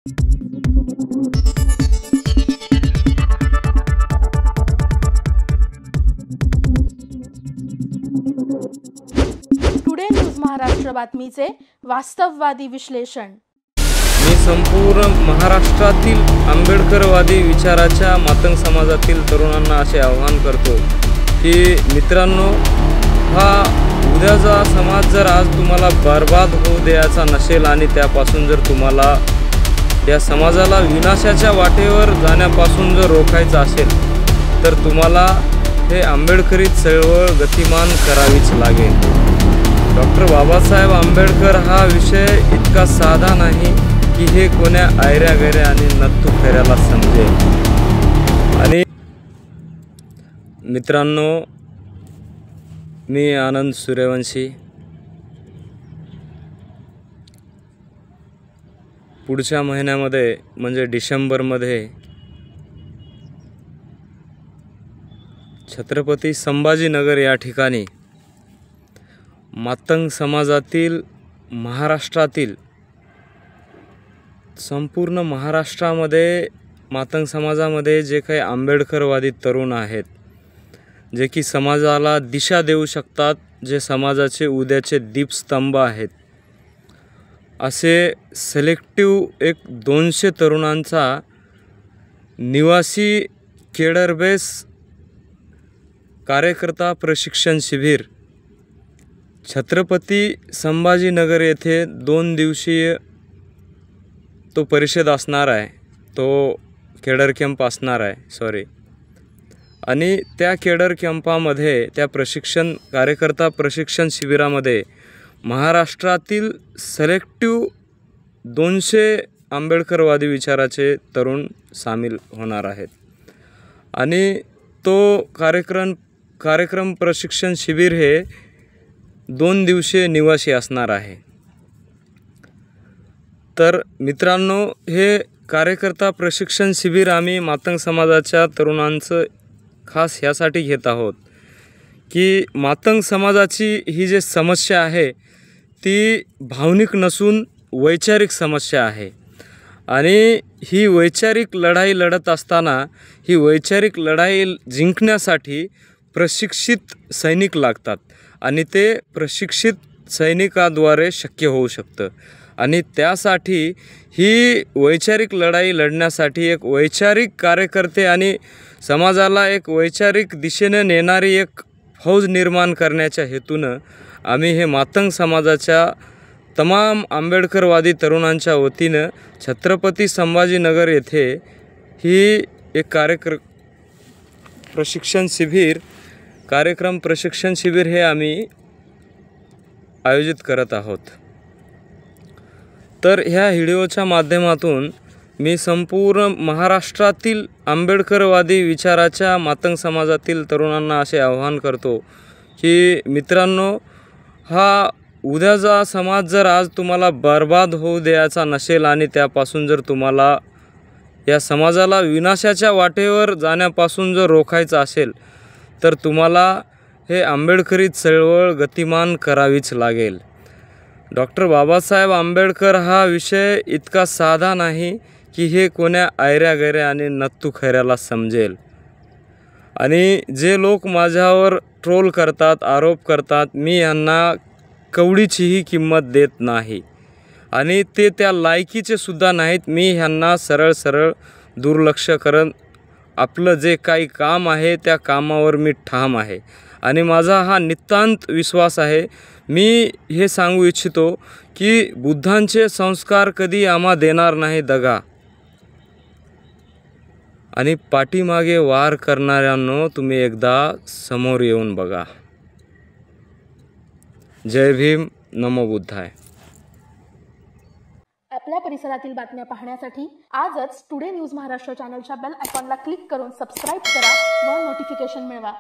Today news Maharashtra बातमीचे वास्तववादी विश्लेषण। मी संपूर्ण महाराष्ट्रातील आंबेडकरवादी विचाराच्या मातंग समाजातील तरुणांना असे आवाहन करतो की मित्रांनो, हा उद्याचा समाज जर आज तुम्हाला बर्बाद होऊ द्यायचा नसेल आणि त्यापासून जर तुम्हाला या समाजाला विनाशाच्या वाटेवर जाण्यापासून जर रोखायचं असेल तर तुम्हाला हे आंबेडकरी चळवळ गतिमान करावीच लागेल। डॉक्टर बाबासाहेब आंबेडकर हा विषय इतका साधा नाही की हे कोण्या आयऱ्या गैऱ्या आणि नत्थू फेऱ्याला समजेल। आणि मित्रांनो, मी आनंद सूर्यवंशी पुढच्या महिन्यामध्ये म्हणजे डिसेंबरमध्ये छत्रपती संभाजीनगर या ठिकाणी मातंग समाजातील महाराष्ट्रातील संपूर्ण महाराष्ट्रामध्ये मातंग समाजामध्ये जे काही आंबेडकरवादी तरुण आहेत, जे की समाजाला दिशा देऊ शकतात, जे समाजाचे उद्याचे दीपस्तंभ आहेत, असे सिलेक्टिव्ह एक 200 तरुणांचा निवासी केडर बेस कार्यकर्ता प्रशिक्षण शिबिर छत्रपती संभाजीनगर येथे 2 दिवसीय तो परिषद असणार आहे, तो केडर कॅम्प असणार आहे आणि त्या केडर कॅम्पामध्ये त्या कार्यकर्ता प्रशिक्षण शिबिरामध्ये महाराष्ट्रातील सिलेक्टिव्ह 200 आंबेडकरवादी विचाराचे तरुण सामील होणार आहेत आणि तो कार्यक्रम प्रशिक्षण शिबिर हे 2 दिवसीय निवासी असणार आहे। तर मित्रांनो, हे कार्यकर्ता प्रशिक्षण शिबिर आम्ही मातंग समाजाच्या तरुणांचं खास ह्यासाठी घेत आहोत की मातंग समाजाची ही जी समस्या आहे ती भावनिक नसून वैचारिक समस्या आहे आणि ही वैचारिक लढाई लढत असताना ही वैचारिक लढाई जिंकण्यासाठी प्रशिक्षित सैनिक लागतात आणि ते प्रशिक्षित सैनिकाद्वारे शक्य होऊ शकतं आणि त्यासाठी ही वैचारिक लढाई लढण्यासाठी एक वैचारिक कार्यकर्ते आणि समाजाला एक वैचारिक दिशेने नेणारी एक फौज निर्माण करण्याच्या हेतूनं आम्ही हे मातंग समाजाच्या तमाम आंबेडकरवादी तरुणांच्या वतीनं छत्रपती संभाजीनगर येथे ही एक कार्यक्रम प्रशिक्षण शिबिर हे आम्ही आयोजित करत आहोत। तर ह्या व्हिडिओच्या माध्यमातून मी संपूर्ण महाराष्ट्रातील आंबेडकरवादी विचाराच्या मातंग समाजातील तरुणांना असे आवाहन करतो की मित्रांनो, हा उद्याचा समाज जर आज तुम्हाला बर्बाद होऊ द्यायचा नसेल आणि त्यापासून जर तुम्हाला या समाजाला विनाशाच्या वाटेवर जाण्यापासून जर रोखायचं असेल तर तुम्हाला हे आंबेडकरी चळवळ गतिमान करावीच लागेल। डॉक्टर बाबासाहेब आंबेडकर हा विषय इतका साधा नाही की हे कोण्या आयऱ्या गैऱ्या आणि नत्थू खैऱ्याला समजेल। आणि जे लोक माझ्यावर ट्रोल करतात, आरोप करतात, मी यांना कवडीचीही किंमत देत नाही आणि ते त्या लायकीचे सुद्धा नाहीत। मी ह्यांना सरळ दुर्लक्ष करत आपलं जे काही काम आहे त्या कामावर मी ठाम आहे आणि माझा हा नितांत विश्वास आहे। मी हे सांगू इच्छितो की बुद्धांचे संस्कार कधी आम्हा देणार नाही दगा आणि पाठीमागे वार करणाऱ्यांनो, तुम्ही एकदा समोर येऊन बघा। जय भीम, नमो बुद्धाय। आपल्या परिसरातील बातम्या पाहण्यासाठी आजच टुडे न्यूज महाराष्ट्र चॅनलच्या बेल आयकॉनला क्लिक करून सबस्क्राइब करा व नोटिफिकेशन मिळवा।